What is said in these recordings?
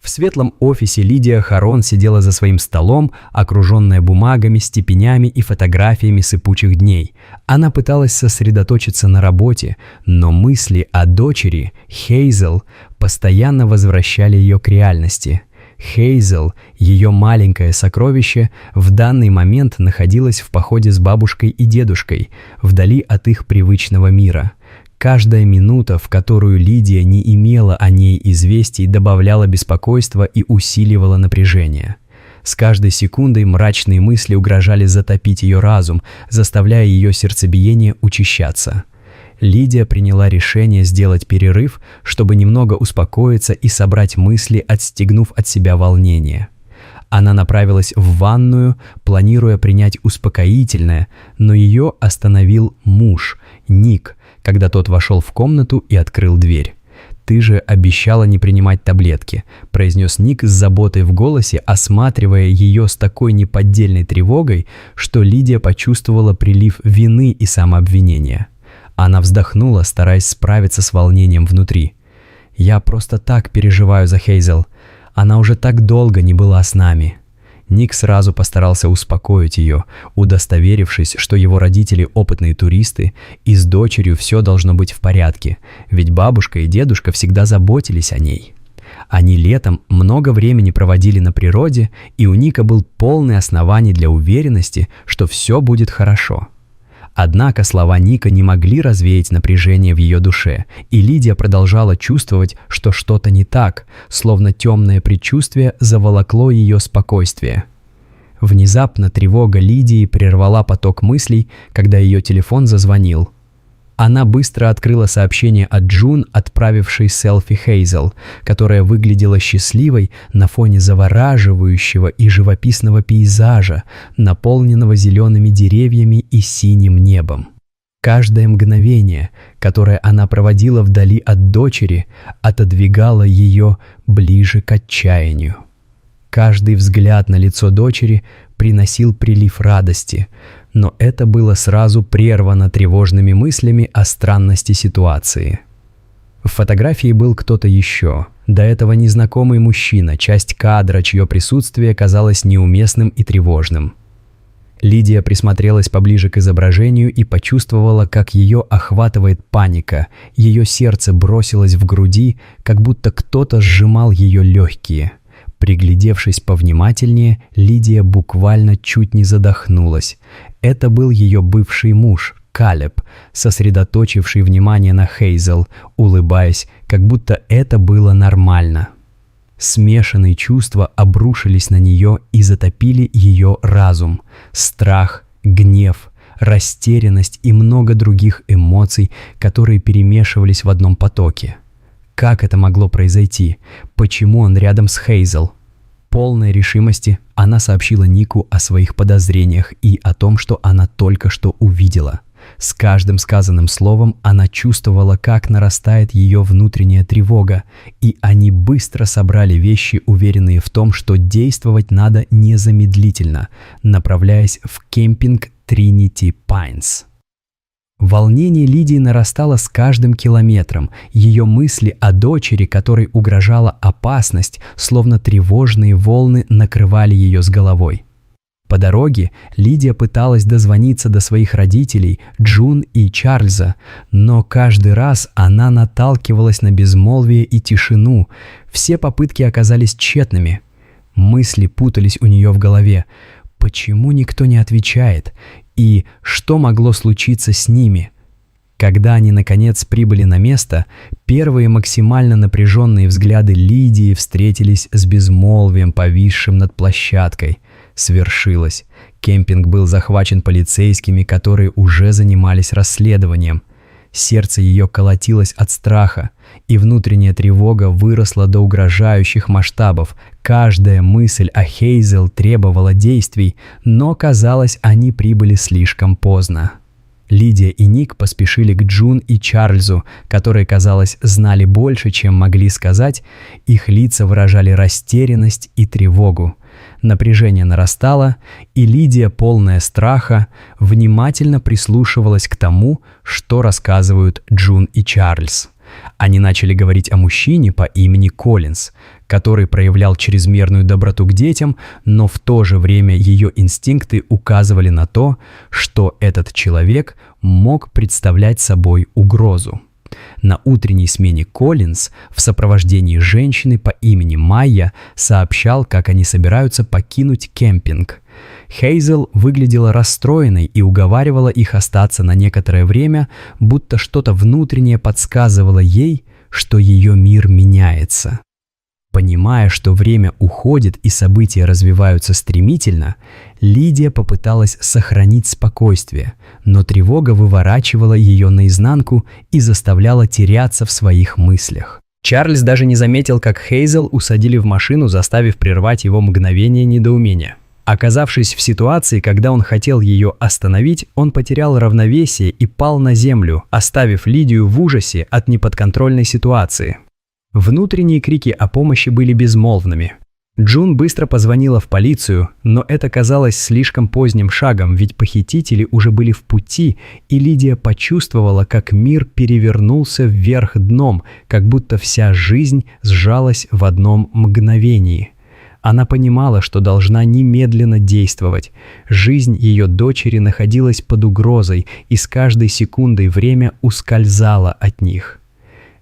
В светлом офисе Лидия Харон сидела за своим столом, окруженная бумагами, степенями и фотографиями сыпучих дней. Она пыталась сосредоточиться на работе, но мысли о дочери, Хейзел, постоянно возвращали ее к реальности. Хейзел, ее маленькое сокровище, в данный момент находилась в походе с бабушкой и дедушкой, вдали от их привычного мира. Каждая минута, в которую Лидия не имела о ней известий, добавляла беспокойства и усиливала напряжение. С каждой секундой мрачные мысли угрожали затопить ее разум, заставляя ее сердцебиение учащаться. Лидия приняла решение сделать перерыв, чтобы немного успокоиться и собрать мысли, отстегнув от себя волнение. Она направилась в ванную, планируя принять успокоительное, но ее остановил муж, Ник, когда тот вошел в комнату и открыл дверь. «Ты же обещала не принимать таблетки», – произнес Ник с заботой в голосе, осматривая ее с такой неподдельной тревогой, что Лидия почувствовала прилив вины и самообвинения. Она вздохнула, стараясь справиться с волнением внутри. «Я просто так переживаю за Хейзел. Она уже так долго не была с нами». Ник сразу постарался успокоить ее, удостоверившись, что его родители опытные туристы, и с дочерью все должно быть в порядке, ведь бабушка и дедушка всегда заботились о ней. Они летом много времени проводили на природе, и у Ника был полный оснований для уверенности, что все будет хорошо. Однако слова Ника не могли развеять напряжение в ее душе, и Лидия продолжала чувствовать, что что-то не так, словно темное предчувствие заволокло ее спокойствие. Внезапно тревога Лидии прервала поток мыслей, когда ее телефон зазвонил. Она быстро открыла сообщение от Джун, отправившей селфи Хейзел, которая выглядела счастливой на фоне завораживающего и живописного пейзажа, наполненного зелеными деревьями и синим небом. Каждое мгновение, которое она проводила вдали от дочери, отодвигало ее ближе к отчаянию. Каждый взгляд на лицо дочери приносил прилив радости, но это было сразу прервано тревожными мыслями о странности ситуации. В фотографии был кто-то еще, до этого незнакомый мужчина, часть кадра, чье присутствие казалось неуместным и тревожным. Лидия присмотрелась поближе к изображению и почувствовала, как ее охватывает паника. Ее сердце бросилось в груди, как будто кто-то сжимал ее легкие. Приглядевшись повнимательнее, Лидия буквально чуть не задохнулась. Это был ее бывший муж, Калеб, сосредоточивший внимание на Хейзел, улыбаясь, как будто это было нормально. Смешанные чувства обрушились на нее и затопили ее разум. Страх, гнев, растерянность и много других эмоций, которые перемешивались в одном потоке. Как это могло произойти? Почему он рядом с Хейзел? Полной решимости она сообщила Нику о своих подозрениях и о том, что она только что увидела. С каждым сказанным словом она чувствовала, как нарастает ее внутренняя тревога, и они быстро собрали вещи, уверенные в том, что действовать надо незамедлительно, направляясь в кемпинг Trinity Pines. Волнение Лидии нарастало с каждым километром. Ее мысли о дочери, которой угрожала опасность, словно тревожные волны, накрывали ее с головой. По дороге Лидия пыталась дозвониться до своих родителей, Джун и Чарльза, но каждый раз она наталкивалась на безмолвие и тишину. Все попытки оказались тщетными. Мысли путались у нее в голове. Почему никто не отвечает? И что могло случиться с ними? Когда они, наконец, прибыли на место, первые максимально напряженные взгляды Лидии встретились с безмолвием, повисшим над площадкой. Свершилось. Кемпинг был захвачен полицейскими, которые уже занимались расследованием. Сердце ее колотилось от страха, и внутренняя тревога выросла до угрожающих масштабов. Каждая мысль о Хейзел требовала действий, но, казалось, они прибыли слишком поздно. Лидия и Ник поспешили к Джун и Чарльзу, которые, казалось, знали больше, чем могли сказать. Их лица выражали растерянность и тревогу. Напряжение нарастало, и Лидия, полная страха, внимательно прислушивалась к тому, что рассказывают Джун и Чарльз. Они начали говорить о мужчине по имени Коллинз, который проявлял чрезмерную доброту к детям, но в то же время ее инстинкты указывали на то, что этот человек мог представлять собой угрозу. На утренней смене Коллинз в сопровождении женщины по имени Майя сообщал, как они собираются покинуть кемпинг. Хейзел выглядела расстроенной и уговаривала их остаться на некоторое время, будто что-то внутреннее подсказывало ей, что ее мир меняется. Понимая, что время уходит и события развиваются стремительно, Лидия попыталась сохранить спокойствие, но тревога выворачивала ее наизнанку и заставляла теряться в своих мыслях. Чарльз даже не заметил, как Хейзел усадили в машину, заставив прервать его мгновение недоумения. Оказавшись в ситуации, когда он хотел ее остановить, он потерял равновесие и пал на землю, оставив Лидию в ужасе от неподконтрольной ситуации. Внутренние крики о помощи были безмолвными. Джун быстро позвонила в полицию, но это казалось слишком поздним шагом, ведь похитители уже были в пути, и Лидия почувствовала, как мир перевернулся вверх дном, как будто вся жизнь сжалась в одном мгновении. Она понимала, что должна немедленно действовать. Жизнь ее дочери находилась под угрозой, и с каждой секундой время ускользало от них.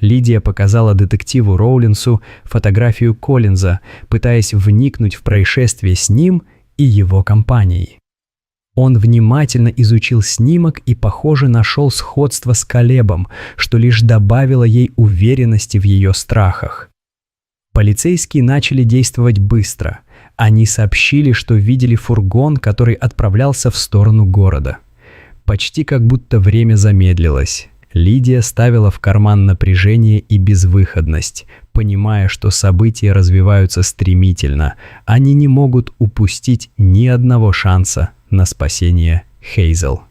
Лидия показала детективу Роулинсу фотографию Коллинза, пытаясь вникнуть в происшествие с ним и его компанией. Он внимательно изучил снимок и, похоже, нашел сходство с Калебом, что лишь добавило ей уверенности в ее страхах. Полицейские начали действовать быстро. Они сообщили, что видели фургон, который отправлялся в сторону города. Почти как будто время замедлилось. Лидия ставила в карман напряжение и безвыходность, понимая, что события развиваются стремительно. Они не могут упустить ни одного шанса на спасение Хейзел.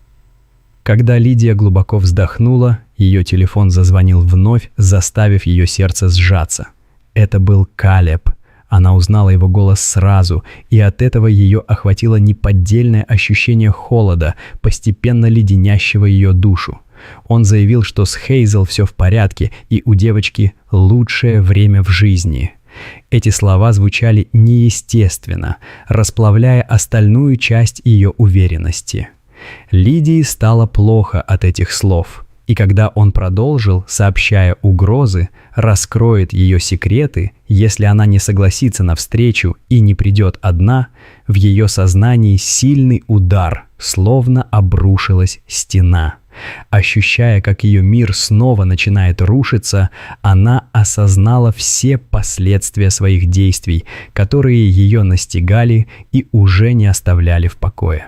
Когда Лидия глубоко вздохнула, ее телефон зазвонил вновь, заставив ее сердце сжаться. Это был Калеб. Она узнала его голос сразу, и от этого ее охватило неподдельное ощущение холода, постепенно леденящего ее душу. Он заявил, что с Хейзел все в порядке, и у девочки лучшее время в жизни. Эти слова звучали неестественно, расплавляя остальную часть ее уверенности. Лидии стало плохо от этих слов, и когда он продолжил, сообщая угрозы, раскроет ее секреты, если она не согласится на встречу и не придет одна, в ее сознании сильный удар, словно обрушилась стена. Ощущая, как ее мир снова начинает рушиться, она осознала все последствия своих действий, которые ее настигали и уже не оставляли в покое.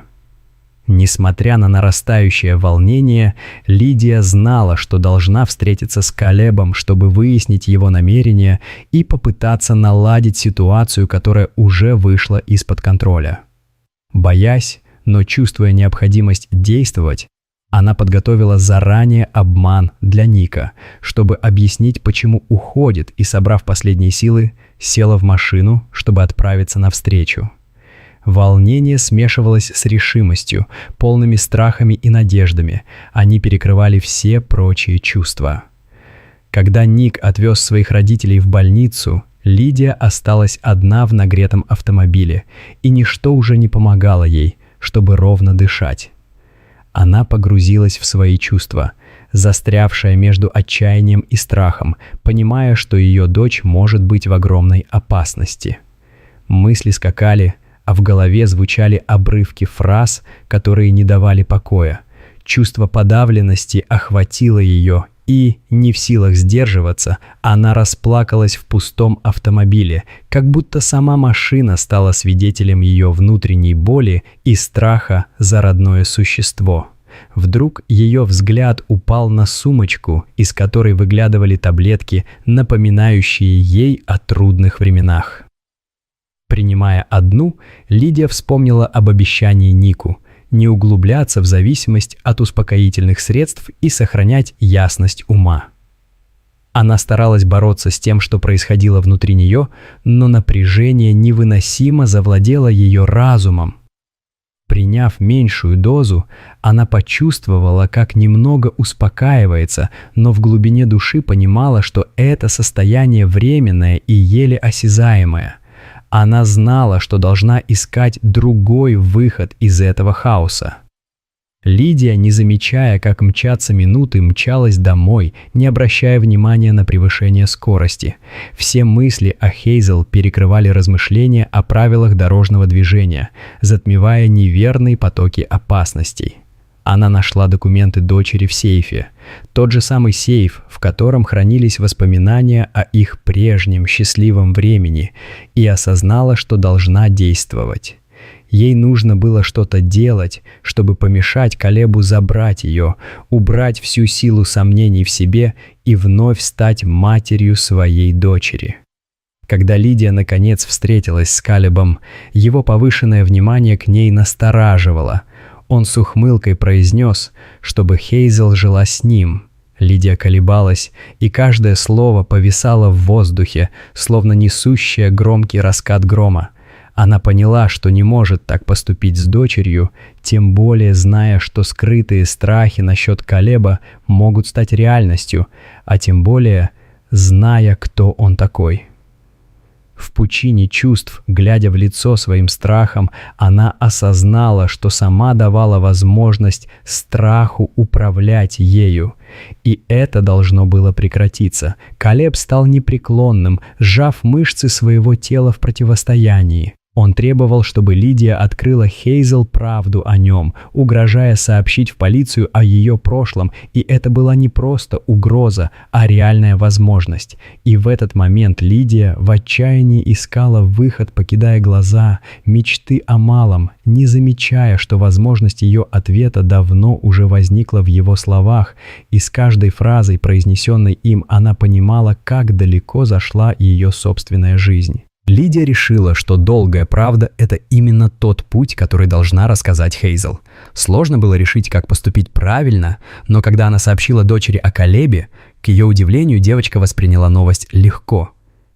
Несмотря на нарастающее волнение, Лидия знала, что должна встретиться с Калебом, чтобы выяснить его намерения и попытаться наладить ситуацию, которая уже вышла из-под контроля. Боясь, но чувствуя необходимость действовать, она подготовила заранее обман для Ника, чтобы объяснить, почему уходит, и, собрав последние силы, села в машину, чтобы отправиться навстречу. Волнение смешивалось с решимостью, полными страхами и надеждами. Они перекрывали все прочие чувства. Когда Ник отвез своих родителей в больницу, Лидия осталась одна в нагретом автомобиле, и ничто уже не помогало ей, чтобы ровно дышать. Она погрузилась в свои чувства, застрявшая между отчаянием и страхом, понимая, что ее дочь может быть в огромной опасности. Мысли скакали, а в голове звучали обрывки фраз, которые не давали покоя. Чувство подавленности охватило ее, и, не в силах сдерживаться, она расплакалась в пустом автомобиле, как будто сама машина стала свидетелем ее внутренней боли и страха за родное существо. Вдруг ее взгляд упал на сумочку, из которой выглядывали таблетки, напоминающие ей о трудных временах. Принимая одну, Лидия вспомнила об обещании Нику не углубляться в зависимость от успокоительных средств и сохранять ясность ума. Она старалась бороться с тем, что происходило внутри нее, но напряжение невыносимо завладело ее разумом. Приняв меньшую дозу, она почувствовала, как немного успокаивается, но в глубине души понимала, что это состояние временное и еле осязаемое. Она знала, что должна искать другой выход из этого хаоса. Лидия, не замечая, как мчатся минуты, мчалась домой, не обращая внимания на превышение скорости. Все мысли о Хейзел перекрывали размышления о правилах дорожного движения, затмевая неверные потоки опасностей. Она нашла документы дочери в сейфе. Тот же самый сейф, в котором хранились воспоминания о их прежнем счастливом времени, и осознала, что должна действовать. Ей нужно было что-то делать, чтобы помешать Калебу забрать ее, убрать всю силу сомнений в себе и вновь стать матерью своей дочери. Когда Лидия наконец встретилась с Калебом, его повышенное внимание к ней настораживало. Он с ухмылкой произнес, чтобы Хейзел жила с ним. Лидия колебалась, и каждое слово повисало в воздухе, словно несущее громкий раскат грома. Она поняла, что не может так поступить с дочерью, тем более зная, что скрытые страхи насчет Калеба могут стать реальностью, а тем более зная, кто он такой. В пучине чувств, глядя в лицо своим страхом, она осознала, что сама давала возможность страху управлять ею. И это должно было прекратиться. Калеб стал непреклонным, сжав мышцы своего тела в противостоянии. Он требовал, чтобы Лидия открыла Хейзел правду о нем, угрожая сообщить в полицию о ее прошлом, и это была не просто угроза, а реальная возможность. И в этот момент Лидия в отчаянии искала выход, покидая глаза, мечты о малом, не замечая, что возможность ее ответа давно уже возникла в его словах, и с каждой фразой, произнесенной им, она понимала, как далеко зашла ее собственная жизнь. Лидия решила, что долгая правда – это именно тот путь, который должна рассказать Хейзел. Сложно было решить, как поступить правильно, но когда она сообщила дочери о Калебе, к ее удивлению, девочка восприняла новость легко.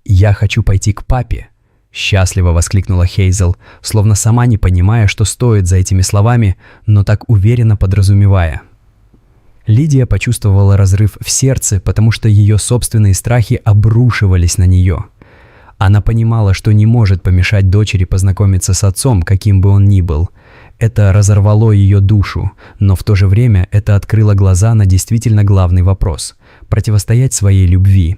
«Я хочу пойти к папе», – счастливо воскликнула Хейзел, словно сама не понимая, что стоит за этими словами, но так уверенно подразумевая. Лидия почувствовала разрыв в сердце, потому что ее собственные страхи обрушивались на нее. Она понимала, что не может помешать дочери познакомиться с отцом, каким бы он ни был. Это разорвало ее душу, но в то же время это открыло глаза на действительно главный вопрос – противостоять своей любви.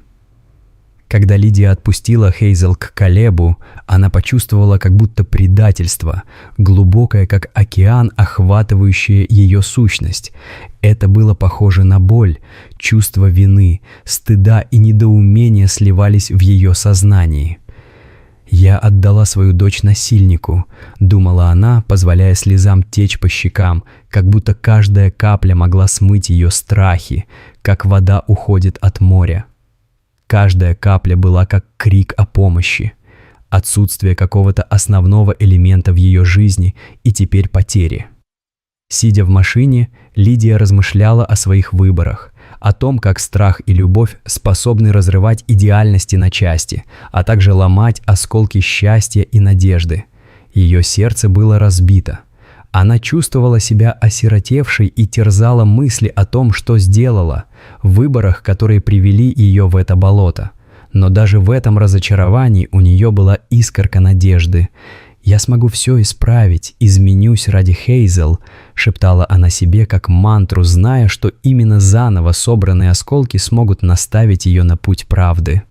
Когда Лидия отпустила Хейзел к Калебу, она почувствовала как будто предательство, глубокое как океан, охватывающее ее сущность. Это было похоже на боль, чувство вины, стыда и недоумения сливались в ее сознании. «Я отдала свою дочь насильнику», — думала она, позволяя слезам течь по щекам, как будто каждая капля могла смыть ее страхи, как вода уходит от моря. Каждая капля была как крик о помощи, отсутствие какого-то основного элемента в ее жизни и теперь потери. Сидя в машине, Лидия размышляла о своих выборах, о том, как страх и любовь способны разрывать идеальности на части, а также ломать осколки счастья и надежды. Ее сердце было разбито. Она чувствовала себя осиротевшей и терзала мысли о том, что сделала, в выборах, которые привели ее в это болото. Но даже в этом разочаровании у нее была искорка надежды. «Я смогу все исправить, изменюсь ради Хейзел», — шептала она себе как мантру, зная, что именно заново собранные осколки смогут наставить ее на путь правды.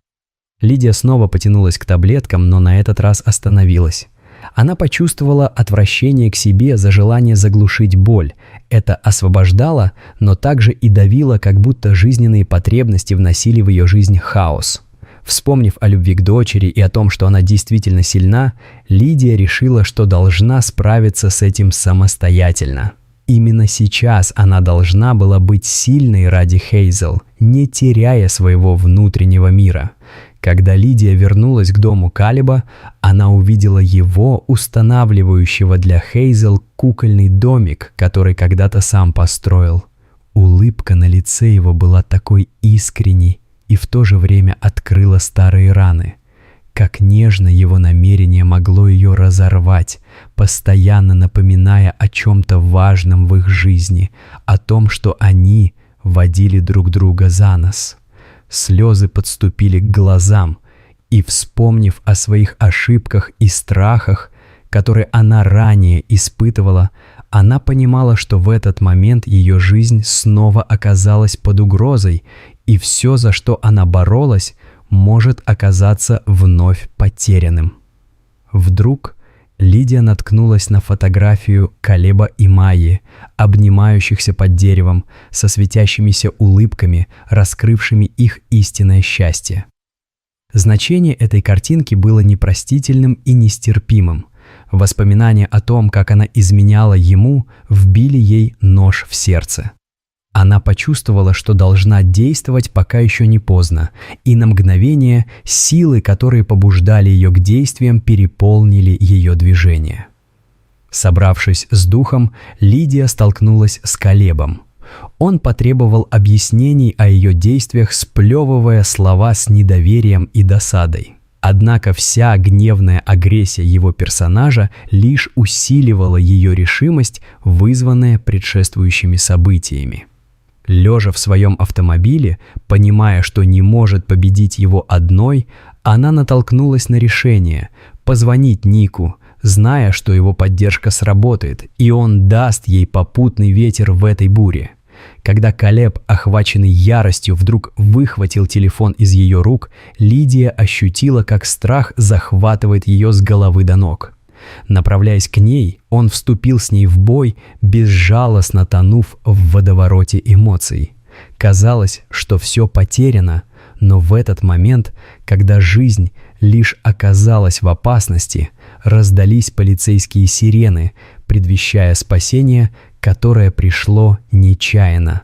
Лидия снова потянулась к таблеткам, но на этот раз остановилась. Она почувствовала отвращение к себе за желание заглушить боль. Это освобождало, но также и давило, как будто жизненные потребности вносили в ее жизнь хаос. Вспомнив о любви к дочери и о том, что она действительно сильна, Лидия решила, что должна справиться с этим самостоятельно. Именно сейчас она должна была быть сильной ради Хейзел, не теряя своего внутреннего мира. Когда Лидия вернулась к дому Калеба, она увидела его, устанавливающего для Хейзел кукольный домик, который когда-то сам построил. Улыбка на лице его была такой искренней и в то же время открыла старые раны. как нежно его намерение могло ее разорвать, постоянно напоминая о чем-то важном в их жизни, о том, что они водили друг друга за нос. Слезы подступили к глазам, и, вспомнив о своих ошибках и страхах, которые она ранее испытывала, она понимала, что в этот момент ее жизнь снова оказалась под угрозой, и все, за что она боролась, может оказаться вновь потерянным. Вдруг Лидия наткнулась на фотографию Калеба и Майи, обнимающихся под деревом, со светящимися улыбками, раскрывшими их истинное счастье. Значение этой картинки было непростительным и нестерпимым. Воспоминания о том, как она изменяла ему, вбили ей нож в сердце. Она почувствовала, что должна действовать, пока еще не поздно, и на мгновение силы, которые побуждали ее к действиям, переполнили ее движение. Собравшись с духом, Лидия столкнулась с Калебом. Он потребовал объяснений о ее действиях, сплевывая слова с недоверием и досадой. Однако вся гневная агрессия его персонажа лишь усиливала ее решимость, вызванная предшествующими событиями. Лежа в своем автомобиле, понимая, что не может победить его одной, она натолкнулась на решение позвонить Нику, зная, что его поддержка сработает, и он даст ей попутный ветер в этой буре. Когда Калеб, охваченный яростью, вдруг выхватил телефон из ее рук, Лидия ощутила, как страх захватывает ее с головы до ног. Направляясь к ней, он вступил с ней в бой, безжалостно тонув в водовороте эмоций. Казалось, что все потеряно, но в этот момент, когда жизнь лишь оказалась в опасности, раздались полицейские сирены, предвещая спасение, которое пришло нечаянно.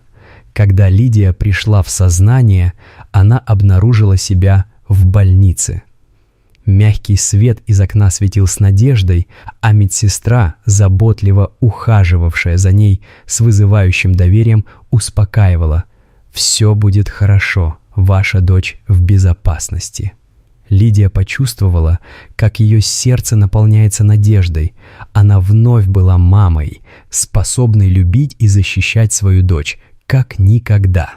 Когда Лидия пришла в сознание, она обнаружила себя в больнице. Мягкий свет из окна светил с надеждой, а медсестра, заботливо ухаживавшая за ней с вызывающим доверием, успокаивала: «Все будет хорошо, ваша дочь в безопасности». Лидия почувствовала, как ее сердце наполняется надеждой. Она вновь была мамой, способной любить и защищать свою дочь, как никогда.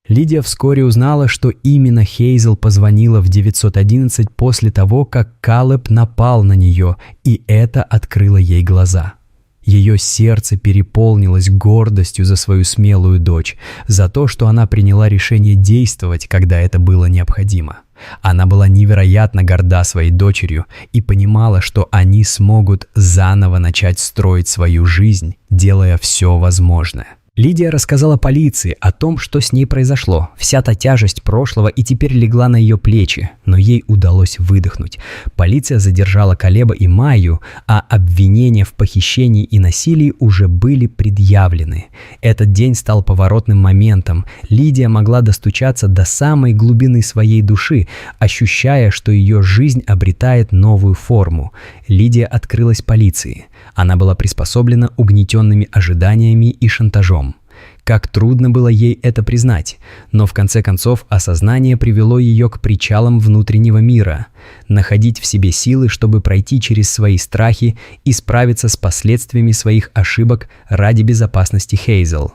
Лидия вскоре узнала, что именно Хейзел позвонила в 911 после того, как Калеб напал на нее, и это открыло ей глаза. Ее сердце переполнилось гордостью за свою смелую дочь, за то, что она приняла решение действовать, когда это было необходимо. Она была невероятно горда своей дочерью и понимала, что они смогут заново начать строить свою жизнь, делая все возможное. Лидия рассказала полиции о том, что с ней произошло. Вся та тяжесть прошлого и теперь легла на ее плечи, но ей удалось выдохнуть. Полиция задержала Калеба и Майю, а обвинения в похищении и насилии уже были предъявлены. Этот день стал поворотным моментом. Лидия могла достучаться до самой глубины своей души, ощущая, что ее жизнь обретает новую форму. Лидия открылась полиции. Она была приспособлена угнетенными ожиданиями и шантажом. Как трудно было ей это признать, но в конце концов осознание привело ее к причалам внутреннего мира, находить в себе силы, чтобы пройти через свои страхи и справиться с последствиями своих ошибок ради безопасности Хейзел.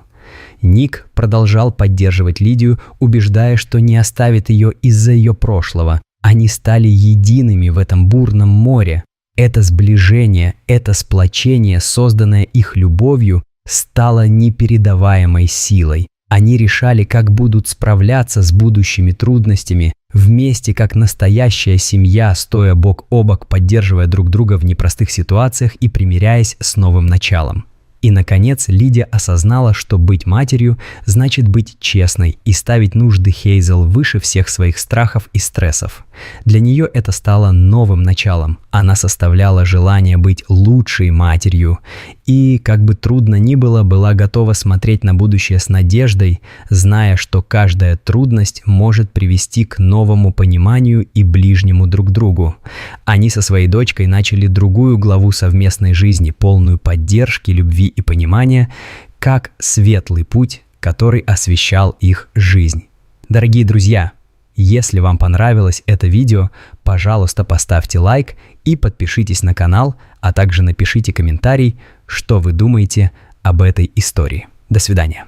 Ник продолжал поддерживать Лидию, убеждая, что не оставит ее из-за ее прошлого. Они стали едиными в этом бурном море. Это сближение, это сплочение, созданное их любовью, стало непередаваемой силой. Они решали, как будут справляться с будущими трудностями, вместе как настоящая семья, стоя бок о бок, поддерживая друг друга в непростых ситуациях и примиряясь с новым началом. И, наконец, Лидия осознала, что быть матерью значит быть честной и ставить нужды Хейзел выше всех своих страхов и стрессов. Для нее это стало новым началом. Она составляла желание быть лучшей матерью и, как бы трудно ни было, была готова смотреть на будущее с надеждой, зная, что каждая трудность может привести к новому пониманию и ближнему друг другу. Они со своей дочкой начали другую главу совместной жизни, полную поддержки, любви и понимания, как светлый путь, который освещал их жизнь. Дорогие друзья, Если вам понравилось это видео, пожалуйста, поставьте лайк и подпишитесь на канал, а также напишите комментарий, что вы думаете об этой истории. До свидания.